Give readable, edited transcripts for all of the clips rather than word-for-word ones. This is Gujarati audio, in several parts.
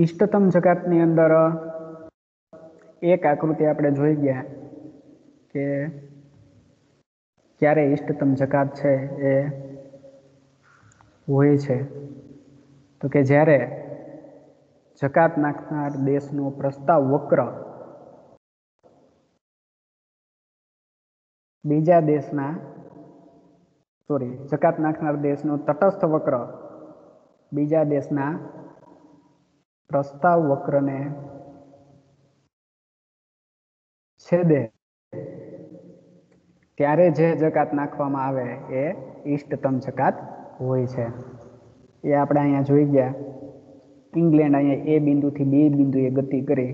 इष्टतम जकातनी अंदर एक आकृति આપણે જોઈ ગયા કે ક્યારે इष्टतम जकात છે એ હોય છે તો કે જ્યારે જકાત નાખનાર દેશનો પ્રસ્તાવ વક્ર બીજા દેશના જકાત નાખનાર દેશનો તટસ્થ વક્ર બીજા દેશના પ્રસ્તાવ વક્રને છેદે ત્યારે જે જકાત નાખવામાં આવે એ इष्टतम जकात હોય છે। એ આપણે અહીંયા જોઈ ગયા ઇંગ્લેન્ડ અહીંયા એ બિંદુથી બી બિંદુએ ગતિ કરી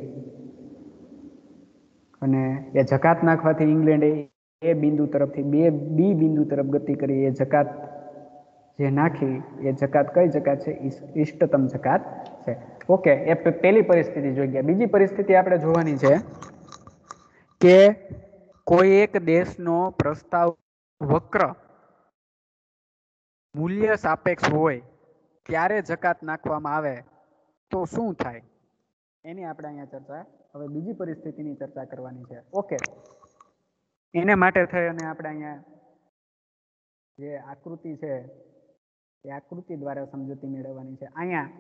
અને એ જકાત નાખવાથી ઇંગ્લેન્ડે એ બિંદુ તરફથી બી બિંદુ તરફ ગતિ કરી એ જકાત જે નાખી એ જકાત કઈ જકાત છે? इष्टतम जकात છે। ઓકે, એ પહેલી પરિસ્થિતિ જોઈ ગયા। બીજી પરિસ્થિતિ આપણે જોવાની છે કે કોઈ એક દેશનો પ્રસ્તાવ વક્ર મૂલ્ય સાપેક્ષ હોય ત્યારે જકાત નાખવામાં આવે તો શું થાય એની આપણે અહીંયા ચર્ચા હવે બીજી પરિસ્થિતિની ચર્ચા કરવાની છે। ઓકે, એને માટે થઈ અને આપણે અહીંયા જે આકૃતિ છે એ આકૃતિ દ્વારા સમજૂતી મેળવવાની છે। અહીંયા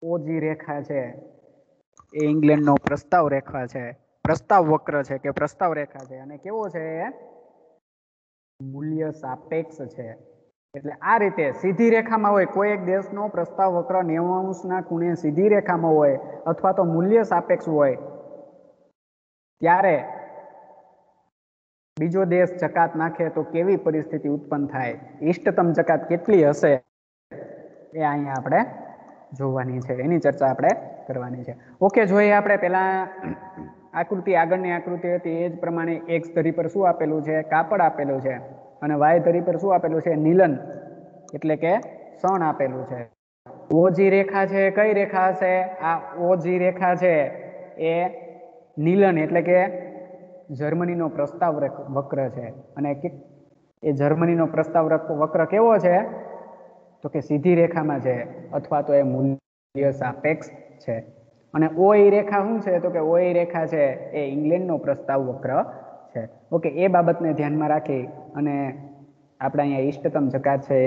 ઓજી રેખા છે એ ઇંગ્લેન્ડનો પ્રસ્તાવ રેખા છે, પ્રસ્તાવ વક્ર છે કે પ્રસ્તાવ રેખા છે અને કેવો છે એ મૂલ્ય સાપેક્ષ છે। એટલે આ રીતે સીધી રેખામાં હોય કોઈ એક દેશનો પ્રસ્તાવ વક્ર 90° ખૂણે સીધી રેખામાં હોય અથવા તો મૂલ્ય સાપેક્ષ હોય ત્યારે બીજો દેશ જકાત નાખે તો કેવી પરિસ્થિતિ ઉત્પન્ન થાય, इष्टतम जकात કેટલી હશે એ અહીંયા આપણે જોવાની છે, એની ચર્ચા આપણે કરવાની છે। ઓકે, જોઈએ આપણે પહેલા આકૃતિ આગળની આકૃતિ હતી એ જ પ્રમાણે x ધરી પર શું આપેલું છે? કાપડ આપેલું છે અને y ધરી પર શું આપેલું છે? નીલન એટલે કે સણ આપેલું છે। ઓજી રેખા છે કઈ રેખા હશે? આ ઓજી રેખા છે એ નીલન એટલે કે જર્મનીનો પ્રસ્તાવ વક્ર છે અને એ જર્મનીનો પ્રસ્તાવ વક્ર કેવો છે? તો કે સીધી રેખામાં છે અથવા તો એ મૂલ્ય સાપેક્ષ છે। અને ઓઈ રેખા શું છે? તો કે ઓઈ રેખા છે એ ઇંગ્લેન્ડનો પ્રસ્તાવ વક્ર છે। ઓકે, એ બાબતને ધ્યાનમાં રાખી અને આપણે અહીંયા इष्टतम जकात છે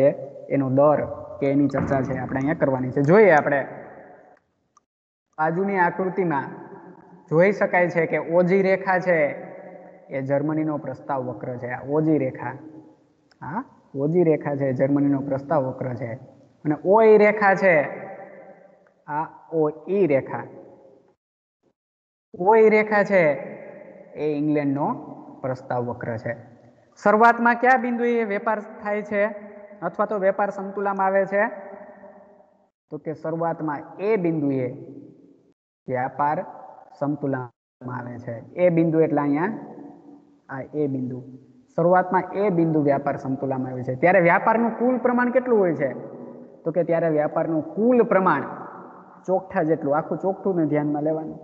એનો દર કે એની ચર્ચા છે આપણે અહીંયા કરવાની છે। જોઈએ આપણે બાજુની આકૃતિમાં જોઈ શકાય છે કે ઓજી રેખા છે એ જર્મનીનો પ્રસ્તાવ વક્ર છે। આ ઓજી રેખા, હા ઓજી રેખા છે જર્મનીનો પ્રસ્તાવ વક્ર છે અને ઓઈ રેખા છે આ ઓઈ રેખા, ઓઈ રેખા છે એ ઇંગ્લેન્ડનો પ્રસ્તાવ વક્ર છે। શરૂઆતમાં કયા બિંદુએ વેપાર થાય છે અથવા તો વેપાર સમતુલામાં આવે છે? તો કે શરૂઆતમાં એ બિંદુએ વ્યાપાર સમતુલામાં આવે છે। એ બિંદુ એટલે અહીંયા આ એ બિંદુ, શરૂઆતમાં એ બિંદુ વ્યાપાર સમતુલામાં આવે છે ત્યારે વ્યાપારનું કુલ પ્રમાણ કેટલું હોય છે? તો કે ત્યારે વ્યાપારનું કુલ પ્રમાણ ચોકઠા જેટલું, આખું ચોકઠું ને ધ્યાનમાં લેવાનું,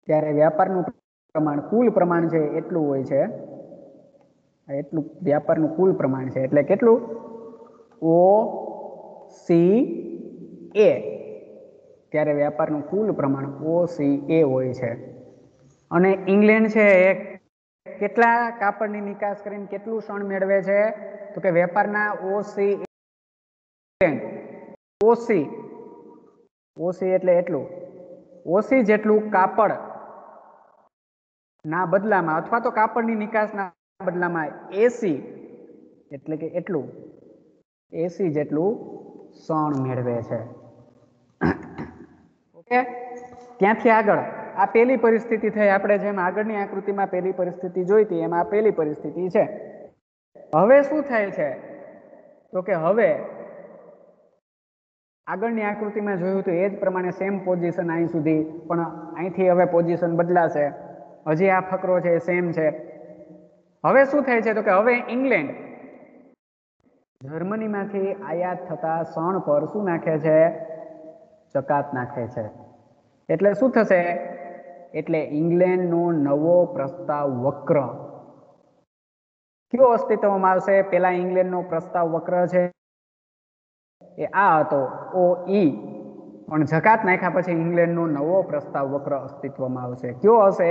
ત્યારે વ્યાપારનું પ્રમાણ કુલ પ્રમાણ છે એટલું હોય છે, એટલું વ્યાપારનું કુલ પ્રમાણ છે એટલે કેટલું? OCA, ત્યારે વ્યાપારનું કુલ પ્રમાણ OCA હોય છે। અને ઇંગ્લેન્ડ છે એ કેટલા કાપડની નિકાસ કરીને કેટલું શણ મેળવે છે? તો કે વેપારના OC એટલે એટલું, OC જેટલું કાપડ ના બદલામાં અથવા તો કાપડની નિકાસના બદલામાં AC એટલે કે એટલું AC જેટલું શણ મેળવે છે। ઓકે, ત્યાંથી આગળ આ પહેલી પરિસ્થિતિ થઈ। આપણે જેમ આગળની આકૃતિમાં પહેલી પરિસ્થિતિ જોઈ હતી એમાં આ પહેલી પરિસ્થિતિ છે। હવે શું થાય છે? તો કે હવે આગળની આકૃતિમાં જોયું તો એ જ પ્રમાણે સેમ પોઝિશન અહીં સુધી, પણ અહીંથી હવે પોઝિશન બદલાશે। હજી આ ફકરો છે એ સેમ છે। હવે શું થાય છે? તો કે હવે ઇંગ્લેન્ડ જર્મનીમાંથી આયાત થતા શણ પર શું નાખે છે? જકાત નાખે છે। એટલે શું થશે? એટલે ઇંગ્લેન્ડનો નવો પ્રસ્તાવ વક્ર કયો અસ્તિત્વમાં આવશે? પેલા ઇંગ્લેન્ડનો પ્રસ્તાવ વક્ર છે એ આ હતો OE, પણ જકાત નાખ્યા પછી ઇંગ્લેન્ડનો નવો પ્રસ્તાવ વક્ર અસ્તિત્વમાં આવશે. કયો હશે?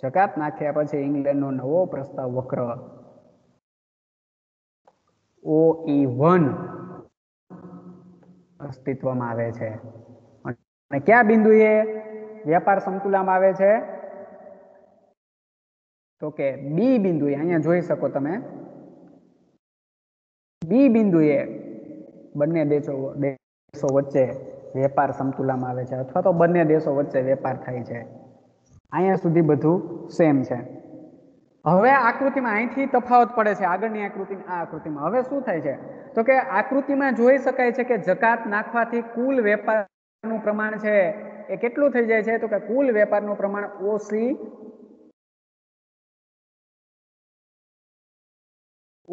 જકાત નાખ્યા પછી ઇંગ્લેન્ડનો નવો પ્રસ્તાવ વક્ર OE1 અસ્તિત્વમાં આવે છે. અને કયા બિંદુએ વ્યાપાર સમતુલામાં આવે છે? તો કે બી બિંદુએ. અહીંયા જોઈ શકો તમે, બી બિંદુએ બંને દેશો વચ્ચે વેપાર સમતુલામાં આવે છે, અથવા તો બંને દેશો વચ્ચે વેપાર થાય છે. અહીંયા સુધી બધું સેમ છે. હવે આકૃતિમાં અહીંથી તફાવત પડે છે આગળની આકૃતિ આ આકૃતિમાં. હવે શું થાય છે? તો કે આકૃતિમાં જોઈ શકાય છે કે જકાત નાખવાથી કુલ વેપારનું પ્રમાણ છે એ કેટલું થઈ જાય છે? તો કે કુલ વેપારનું પ્રમાણ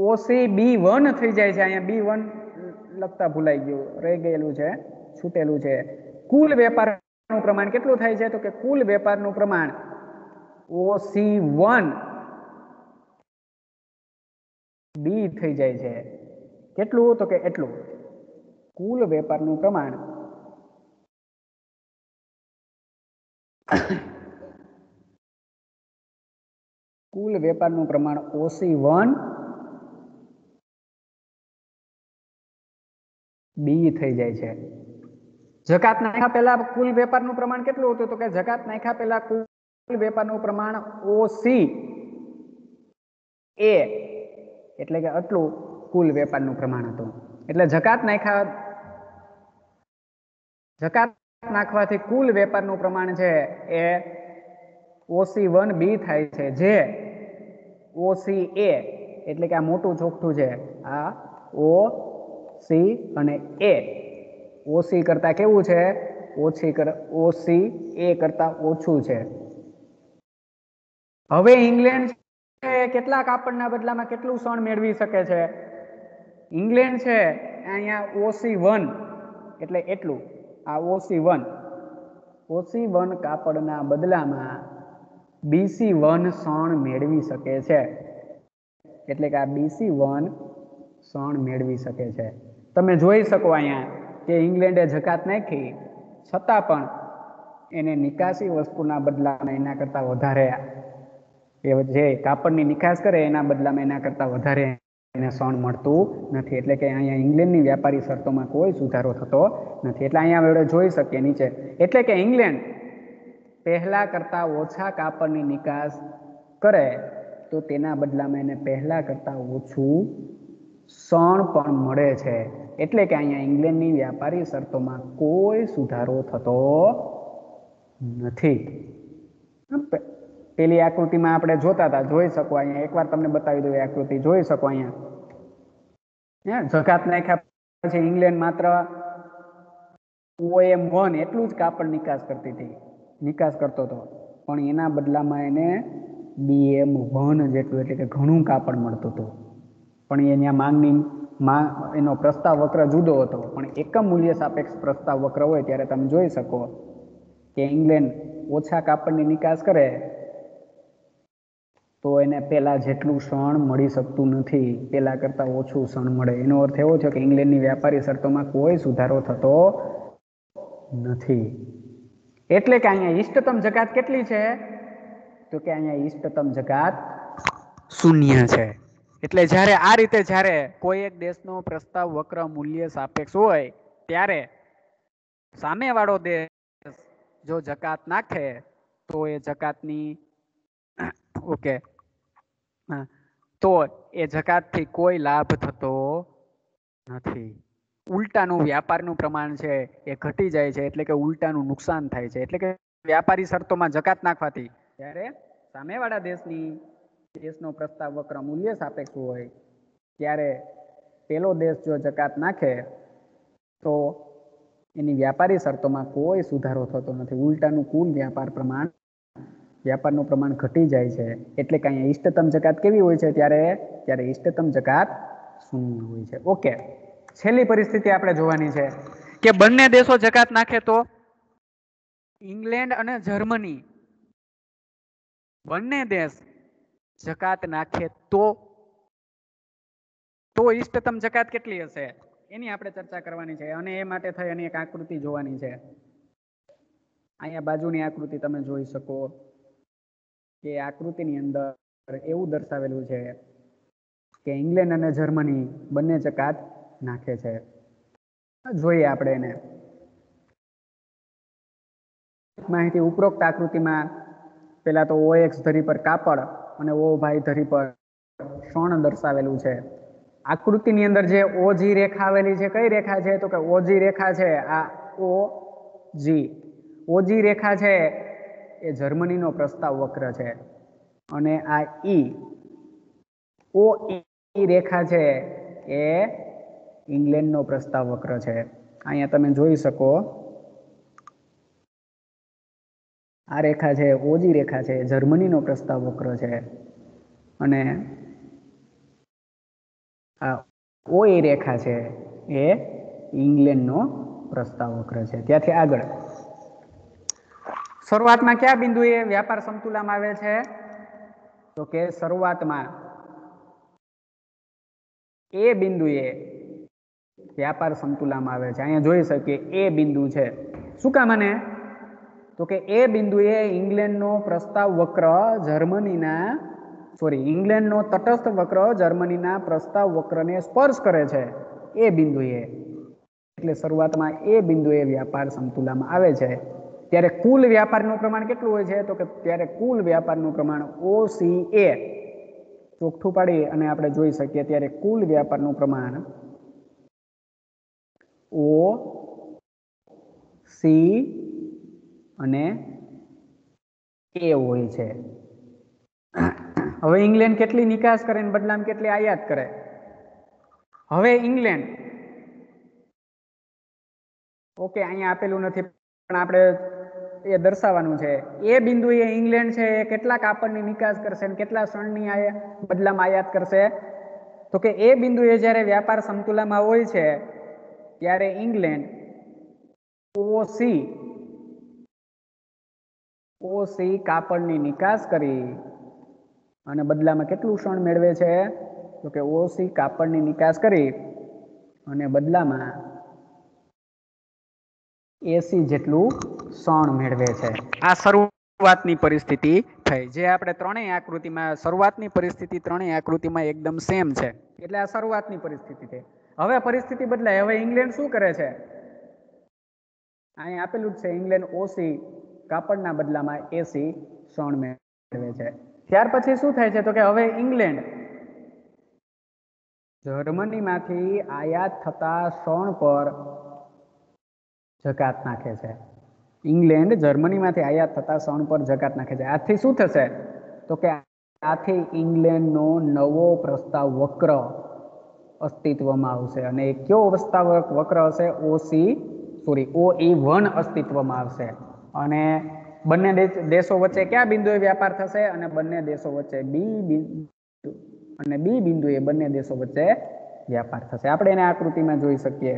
OCB1 થઈ જાય છે. અહીંયા B1 લખતા ભૂલાઈ ગયું, રહી ગયેલું છે, છૂટેલું છે. કુલ વેપારનું પ્રમાણ કેટલું થાય છે? તો કે કુલ વેપારનું પ્રમાણ OC1 B થઈ જાય છે. કેટલું? તો કે એટલું. કુલ વેપારનું પ્રમાણ કુલ વેપારનું પ્રમાણ OC1 B થઈ જાય છે. જકાત નાખ્યા પહેલા કુલ વેપારનું પ્રમાણ કેટલું હતું? તો કે જકાત નાખ્યા પહેલા કુલ વેપારનું પ્રમાણ OC A એટલે કે આટલું કુલ વેપારનું પ્રમાણ હતું. એટલે જકાત નાખવાથી કુલ વેપારનું પ્રમાણ છે એ OC1 B થાય છે, જે OCA એટલે કે આ મોટું ચોકઠું છે, આ OC અને A OC કરતા કેવું છે? OCA કરતા ઓછું છે. હવે ઇંગ્લેન્ડ કેટલા કાપડના બદલામાં કેટલું શણ મેળવી શકે છે? ઇંગ્લેન્ડ છે અહીંયા OC1 એટલે એટલું, આ OC1 કાપડના બદલામાં BC1 શણ મેળવી શકે છે. એટલે કે આ BC1 શણ મેળવી શકે છે. તમે જોઈ શકો અહીંયા કે ઇંગ્લેન્ડે જકાત નાખી છતાં પણ એને નિકાસી વસ્તુના બદલામાં એના કરતા વધારે જે કાપડની નિકાસ કરે એના બદલામાં એના કરતા વધારે એને શણ મળતું નથી. એટલે કે અહીંયા ઇંગ્લેન્ડની વ્યાપારી શરતોમાં કોઈ સુધારો થતો નથી. એટલે અહીંયા આપણે જોઈ શકીએ નીચે, એટલે કે ઇંગ્લેન્ડ પહેલા કરતા ઓછા કાપડની નિકાસ કરે તો તેના બદલામાં એને પહેલા કરતા ઓછું શણ પણ મળે છે. એટલે કે અહીંયા ઇંગ્લેન્ડની વ્યાપારી શરતોમાં કોઈ સુધારો થતો નથી. પેલી આકૃતિમાં આપણે જોતા હતા, જોઈ શકો અહીંયા એકવાર તમને બતાવી દઉં. આકૃતિ જોઈ શકો અહીંયા જકાત નાખ્યા પછી ઇંગ્લેન્ડ માત્ર OM1 એટલું જ કાપડ નિકાસ કરતો હતો, પણ એના બદલામાં એને BM1 જેટલું એટલે કે ઘણું કાપડ મળતું હતું. પણ એનો પ્રસ્તાવ વક્ર જુદો હતો. પણ એકમ મૂલ્ય સાપેક્ષ પ્રસ્તાવ વક્ર હોય ત્યારે તમે જોઈ શકો કે ઇંગ્લેન્ડ ઓછા કાપડની નિકાસ કરે તો એને પેલા જેટલું શણ મળી શકતું નથી, પેલા કરતા ઓછું શણ મળે. એનો અર્થ એવો છે કે ઇંગ્લેન્ડની વ્યાપારી શરતોમાં કોઈ સુધારો થતો નથી. એટલે કે અહીંયા ઇષ્ટતમ જકાત કેટલી છે? તો કે અહીંયા ઇષ્ટતમ જકાત 0 છે. એટલે જ્યારે આ રીતે જ્યારે કોઈ એક દેશનો પ્રસ્તાવ વક્ર મૂલ્ય સાપેક્ષ હોય ત્યારે સામેવાળો દેશ જો જકાત નાખે તો એ જકાતની તો એ જકાતથી કોઈ લાભ થતો નથી. ઉલટાનું વ્યાપારનું પ્રમાણ છે એ ઘટી જાય છે. એટલે કે ઉલટાનું નુકસાન થાય છે. એટલે કે વ્યાપારી શરતોમાં જકાત નાખવાથી જ્યારે સામેવાળા દેશનો પ્રસ્તાવ વક્ર મૂલ્ય સાપેક્ષ હોય ત્યારે પેલો દેશ જો જકાત નાખે તો એની વ્યાપારી શરતોમાં કોઈ સુધારો થતો નથી. ઉલટાનું કુલ વ્યાપારનું પ્રમાણ ઘટી જાય છે. એટલે કે અહીંયા ઇષ્ટતમ જકાત કેવી હોય છે? ત્યારે ઇષ્ટતમ જકાત 0 હોય છે. ઓકે, છેલ્લી પરિસ્થિતિ આપણે જોવાની છે કે બંને દેશો જકાત નાખે તો ઇંગ્લેન્ડ અને જર્મની બંને દેશ જકાત નાખે તો ઇષ્ટતમ જકાત કેટલી હશે? એની આપણે ચર્ચા કરવાની છે અને એ માટે થઈ અને એક આકૃતિ જોવાની છે. અહીંયા બાજુની આકૃતિ તમે જોઈ શકો કે આકૃતિની અંદર એવું દર્શાવેલું છે કે ઇંગ્લેન્ડ અને જર્મની બંને જકાત નાખે છે. જોઈએ આપણે એને માહિતી. ઉપરોક્ત આકૃતિમાં પેલા તો OX ધરી પર કાપડ અને OY ધરી પર શણ દર્શાવેલું છે. આકૃતિની અંદર જે OG રેખા આવેલી છે, કઈ રેખા છે? તો કે OG રેખા છે. આ OG રેખા છે એ જર્મનીનો પ્રસ્તાવ વક્ર છે અને આ OE રેખા છે એ ઇંગ્લેન્ડનો પ્રસ્તાવ વક્ર છે. અહીંયા તમે જોઈ શકો આ રેખા છે OG રેખા છે, જર્મનીનો પ્રસ્તાવ વક્ર છે અને આ OE રેખા છે એ ઇંગ્લેન્ડનો પ્રસ્તાવ વક્ર છે. ત્યાંથી આગળ શરૂઆતમાં કયા બિંદુએ વ્યાપાર સમતુલામાં આવે છે? તો કે શરૂઆતમાં એ બિંદુએ વ્યાપાર સમતુલામાં આવે છે. અહીંયા જોઈ શકીએ એ બિંદુ છે. શું કામ? મને તો કે એ બિંદુએ ઇંગ્લેન્ડનો પ્રસ્તાવ વક્ર ઇંગ્લેન્ડનો તટસ્થ વક્ર જર્મનીના પ્રસ્તાવ વક્રને સ્પર્શ કરે છે. એ બિંદુએ, એટલે શરૂઆતમાં એ બિંદુએ વ્યાપાર સમતુલામાં આવે છે. ત્યારે કુલ વ્યાપારનું પ્રમાણ કેટલું હોય છે? તો કે ત્યારે કુલ વ્યાપારનું પ્રમાણ OCA ચોખ્ઠું પાડી અને આપણે જોઈ શકીએ ત્યારે કુલ વ્યાપારનું પ્રમાણ OC અને A હોય છે. હવે ઇંગ્લેન્ડ કેટલી નિકાસ કરે ને બદલામાં કેટલી આયાત કરે? હવે ઇંગ્લેન્ડ અહીંયા આપેલું નથી પણ આપણે એ દર્શાવવાનું છે. એ બિંદુએ ઇંગ્લેન્ડ છે એ કેટલા કાપડની નિકાસ કરશે અને કેટલા શણની બદલામાં આયાત કરશે? તો કે એ બિંદુએ જ્યારે વ્યાપાર સમતુલામાં હોય છે ત્યારે ઇંગ્લેન્ડ OC કાપડની નિકાસ કરી અને બદલામાં કેટલું શણ મેળવે છે? તો કે OC કાપડની નિકાસ કરી અને બદલામાં AC જેટલું શણ મેળવે છે. આ શરૂઆતની પરિસ્થિતિ થઈ. જે આપણે ત્રણેય આકૃતિમાં શરૂઆતની પરિસ્થિતિ ત્રણેય આકૃતિમાં એકદમ સેમ છે. એટલે આ શરૂઆતની પરિસ્થિતિ છે. હવે પરિસ્થિતિ બદલાય. હવે ઇંગ્લેન્ડ શું કરે છે? અહીં આપેલું જ છે ઇંગ્લેન્ડ OC કાપડના બદલામાં AC શણ મેળવે છે. ત્યાર પછી શું થાય છે? તો કે હવે ઇંગ્લેન્ડ જર્મનીમાંથી આયાત થતા શણ પર જકાત નાખે છે. ઇંગ્લેન્ડ જર્મનીમાંથી આયાત થતા શણ પર જકાત નાખે છે. આથી શું થશે? તો કે આથી ઇંગ્લેન્ડનો નવો પ્રસ્તાવ વક્ર અસ્તિત્વમાં આવશે અને કયો પ્રસ્તાવ વક્ર હશે? OE1 અસ્તિત્વમાં આવશે અને બંને દેશો વચ્ચે કયા બિંદુએ વ્યાપાર થશે? અને બંને દેશો વચ્ચે B બિંદુએ બંને દેશો વચ્ચે વ્યાપાર થશે. આપણે એને આકૃતિમાં જોઈ શકીએ.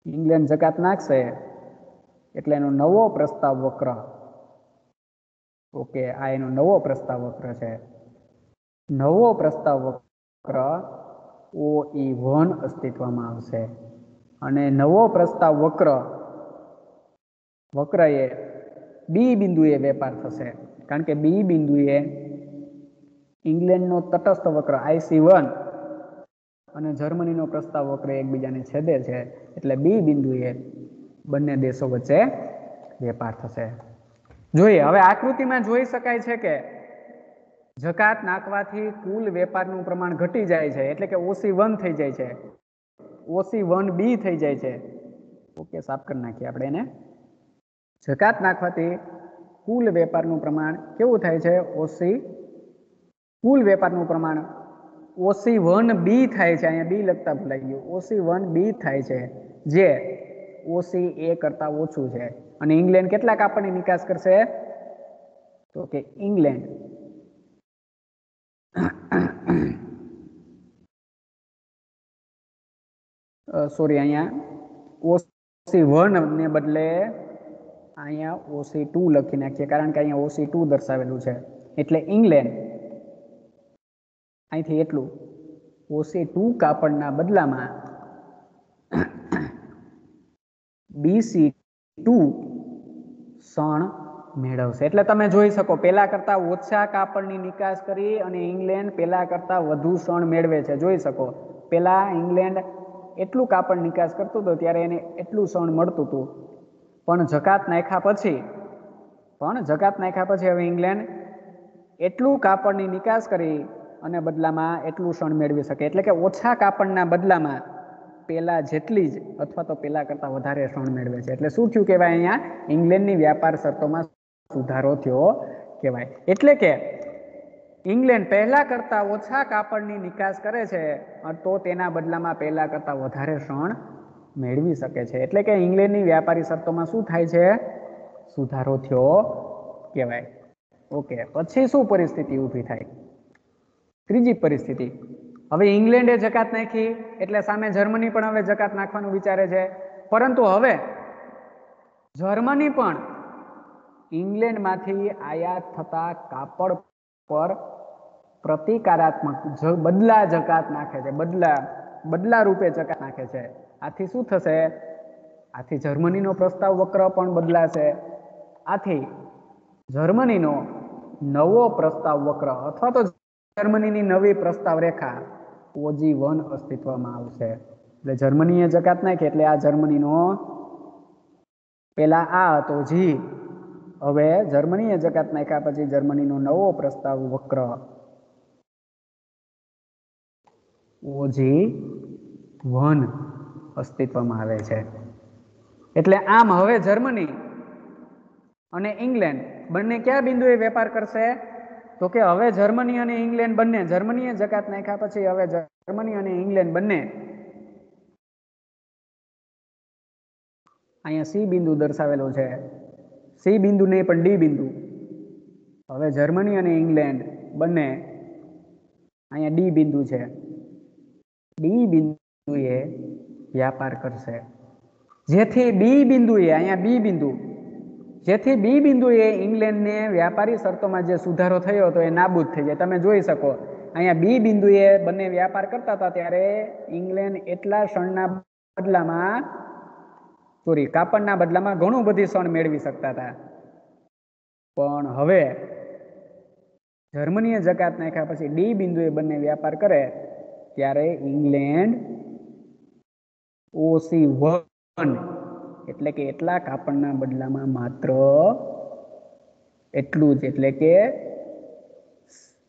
ઇંગ્લેન્ડ જકાત નાખશે એટલે એનો નવો પ્રસ્તાવ વક્ર, આ એનો નવો પ્રસ્તાવ વક્ર છે. નવો પ્રસ્તાવ વક્ર OE1 અસ્તિત્વમાં આવશે અને નવો પ્રસ્તાવ વક્ર એ B બિંદુએ વેપાર થશે. કારણ કે B બિંદુએ ઇંગ્લેન્ડનો તટસ્થ વક્ર IC1 અને જર્મનીનો પ્રસ્તાવ વક્ર એકબીજાને છેદે છે. એટલે B બિંદુએ બંને દેશો વચ્ચે વેપાર થશે. જોઈએ હવે આકૃતિમાં જોઈ શકાય છે કે જકાત નાખવાથી કુલ વેપારનું પ્રમાણ ઘટી જાય છે. એટલે કે OC1 થઈ જાય છે, OC1B થઈ જાય છે. સાફ કરી નાખીએ આપણે એને. જકાત નાખવાથી કુલ વેપારનું પ્રમાણ કેવું થાય છે? કુલ વેપારનું પ્રમાણ OC1B થાય છે. અહીંયા B લખતા ભૂલાઈ ગયું. OC1B થાય છે જે OCA કરતા ઓછું છે. અને ઇંગ્લેન્ડ કેટલા કાપડની નિકાસ કરશે? તો કે ઇંગ્લેન્ડ અહીંયા OC1 ને બદલે અહીંયા OC2 લખી નાખીએ કારણ કે અહીંયા OC2 દર્શાવેલું છે. એટલે ઇંગ્લેન્ડ અહીંથી એટલું OC2 કાપડના બદલામાં BC2 સણ મેળવશે. એટલે તમે જોઈ શકો પેલા કરતા ઓછા કાપડની નિકાસ કરી અને ઇંગ્લેન્ડ પેલા કરતા વધુ સણ મેળવે છે. જોઈ શકો પેલા ઇંગ્લેન્ડ એટલું કાપડ નિકાસ કરતું હતું ત્યારે એને એટલું સણ મળતું હતું, પણ જકાત નાખ્યા પછી હવે ઇંગ્લેન્ડ એટલું કાપડની નિકાસ કરી અને બદલામાં એટલું સણ મેળવી શકે. એટલે કે ઓછા કાપડના બદલામાં પેલા જેટલી જ અથવા તો પેલા કરતા વધારે સણ મેળવે છે. એટલે શું થયું કહેવાય? અહીંયા ઇંગ્લેન્ડની વ્યાપાર શરતોમાં સુધારો થયો કહેવાય. એટલે કે ઇંગ્લેન્ડ પહેલા કરતા ઓછા કાપડની નિકાસ કરે છે તો તેના બદલામાં પહેલા કરતા વધારે સણ મેળવી શકે છે. એટલે કે ઇંગ્લેન્ડની વ્યાપારી શરતોમાં શું થાય છે? સુધારો થયો કહેવાય. ઓકે, પછી શું પરિસ્થિતિ ઊભી થાય? ત્રીજી પરિસ્થિતિ, હવે ઇંગ્લેન્ડે જકાત નાખી એટલે સામે જર્મની પણ હવે જકાત નાખવાનું વિચારે છે, પરંતુ હવે જર્મની પણ ઇંગ્લેન્ડમાંથી આયાત થતા કાપડ પર પ્રતિકારાત્મક બદલા જકાત નાખે છે, બદલા રૂપે જકાત નાખે છે. આથી શું થશે? આથી જર્મનીનો પ્રસ્તાવ વક્ર પણ બદલાશે. આથી જર્મનીનો નવો પ્રસ્તાવ વક્ર અથવા તો જર્મનીની નવી પ્રસ્તાવ રેખા OG1 અસ્તિત્વમાં આવશે. એટલે જર્મનીએ જકાત નાખી એટલે આ જર્મનીનો પેલા આ હતો જી, હવે જર્મનીએ જકાત નાખ્યા પછી જર્મનીનો નવો પ્રસ્તાવ વક્ર OG1 અસ્તિત્વમાં આવે છે. એટલે આમ હવે જર્મની અને ઇંગ્લેન્ડ બંને કયા બિંદુએ વેપાર કરશે? તો કે હવે જર્મની અને ઇંગ્લેન્ડ બંને, જર્મનીએ જકાત નાખ્યા પછી હવે જર્મની અને ઇંગ્લેન્ડ બંને અહીંયા સી બિંદુ દર્શાવેલો છે, સી બિંદુ નહીં પણ ડી બિંદુ. હવે જર્મની અને ઇંગ્લેન્ડ બંને અહીંયા ડી બિંદુ છે, ડી બિંદુએ વ્યાપાર કરશે. જેથી બી બિંદુએ અહીંયા બી બિંદુ, જેથી બી બિંદુએ ઇંગ્લેન્ડને વ્યાપારી શરતોમાં જે સુધારો થયો હતો એ નાબૂદ થઈ જાય. તમે જોઈ શકો અહીંયા બી બિંદુએ બંને વ્યાપાર કરતા હતા ત્યારે ઇંગ્લેન્ડ એટલા સણના બદલામાં કાપડના બદલામાં ઘણું બધી સણ મેળવી શકતા હતા, પણ હવે જર્મનીએ જકાત નાખ્યા પછી ડી બિંદુએ બંને વ્યાપાર કરે ત્યારે ઇંગ્લેન્ડ OC1 એટલે કે એટલા કાપડના બદલામાં માત્ર એટલું જ, એટલે કે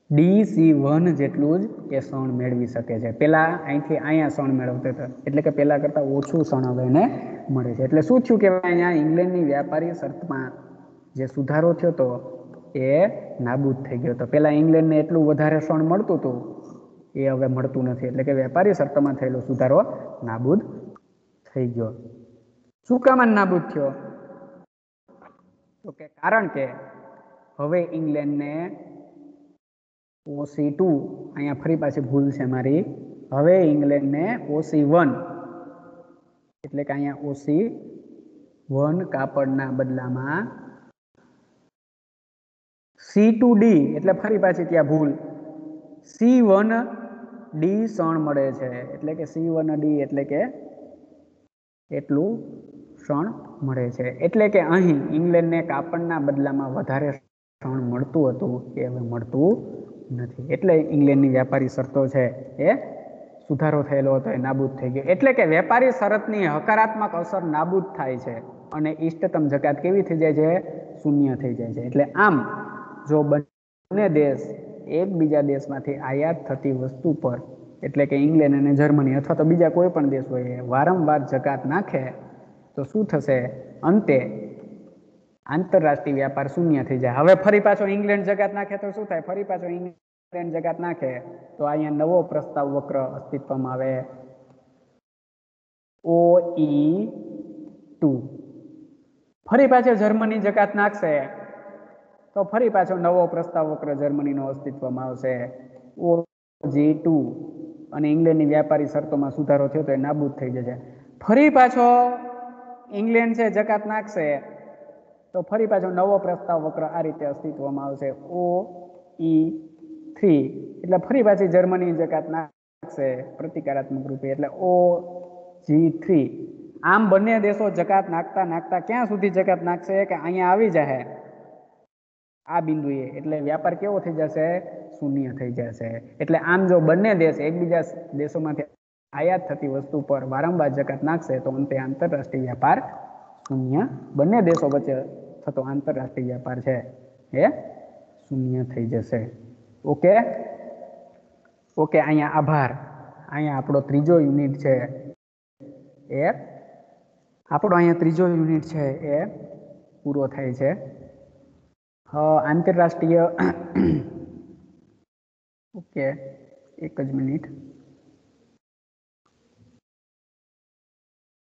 DC1 જેટલું જ એ સણ મેળવી શકે છે. પેલા અહીંથી અહીંયા સણ મેળવતો હતો, એટલે કે પેલા કરતા ઓછું સણ હવે એને મળે છે. એટલે શું થયું કહેવાય? અહીંયા ઇંગ્લેન્ડની વ્યાપારી શરતમાં જે સુધારો થયો હતો એ નાબૂદ થઈ ગયો હતો. પેલા ઇંગ્લેન્ડને એટલું વધારે સણ મળતું હતું એ હવે મળતું નથી, એટલે કે વેપારી શરતોમાં થયેલો સુધારો નાબૂદ થઈ ગયો. શું કામ નાબૂદ થયો? તો કે કારણ કે હવે ઇંગ્લેન્ડને OC2, અહીંયા ફરી પાછી ભૂલ છે મારી, હવે ઇંગ્લેન્ડને OC1 એટલે કે અહીંયા OC1 કાપડના બદલામાં C2D એટલે ફરી પાછી ત્યાં ભૂલ, C1D સણ મળે છે. એટલે કે C1D એટલે કે એટલું સણ મળે છે. એટલે કે અહીં ઇંગ્લેન્ડને કાપડના બદલામાં વધારે સણ મળતું હતું એ હવે મળતું નથી. એટલે ઇંગ્લેન્ડની વ્યાપારી શરતો છે એ સુધારો થયેલો હતો એ નાબૂદ થઈ ગયો. એટલે કે વેપારી શરતની હકારાત્મક અસર નાબૂદ થાય છે અને ઇષ્ટતમ જકાત કેવી થઈ જાય છે? શૂન્ય થઈ જાય છે. એટલે આમ જો બંને દેશ એકબીજા દેશમાંથી આયાત થતી વસ્તુ પર, એટલે કે ઇંગ્લેન્ડ અને જર્મની અથવા તો બીજા કોઈ પણ દેશ હોય વારંવાર જકાત નાખે તો શું થશે? અંતે આંતરરાષ્ટ્રીય વ્યાપાર શૂન્ય થઈ જાય. હવે ફરી પાછો ઇંગ્લેન્ડ જકાત નાખે તો શું થાય? ફરી પાછો ઇંગ્લેન્ડ જકાત નાખે તો અહીંયા નવો પ્રસ્તાવ વક્ર અસ્તિત્વમાં આવે, OE2. ફરી પાછો જર્મની જકાત નાખશે તો ફરી પાછો નવો પ્રસ્તાવ વક્ર જર્મનીનો અસ્તિત્વમાં આવશે, OG2. અને ઇંગ્લેન્ડની વ્યાપારી શરતોમાં સુધારો થયો તો એ નાબૂદ થઈ જશે. ફરી પાછો ઇંગ્લેન્ડ છે જકાત નાખશે તો ફરી પાછો નવો પ્રસ્તાવ વક્ર આ રીતે અસ્તિત્વમાં આવશે, OE3. એટલે ફરી પાછી જર્મની જકાત નાખશે પ્રતિકારાત્મક રૂપે, એટલે OG3. આમ બંને દેશો જકાત નાખતા નાખતા ક્યાં સુધી જકાત નાખશે કે અહીંયા આવી જાય આ બિંદુએ, એટલે વ્યાપાર કેવો થઈ જશે? શૂન્ય થઈ જશે. એટલે આમ જો બંને દેશ એકબીજા દેશોમાંથી આયાત થતી વસ્તુ પર વારંવાર જકાત નાખશે તો અંતે આંતરરાષ્ટ્રીય વ્યાપાર શૂન્ય, બંને દેશો વચ્ચે થતો આંતરરાષ્ટ્રીય વ્યાપાર છે એ શૂન્ય થઈ જશે. ઓકે ઓકે, અહીંયા આભાર. અહીંયા આપણો ત્રીજો યુનિટ છે એ પૂરો થાય છે. આંતરરાષ્ટ્રીય ઓકે, એક જ મિનિટ.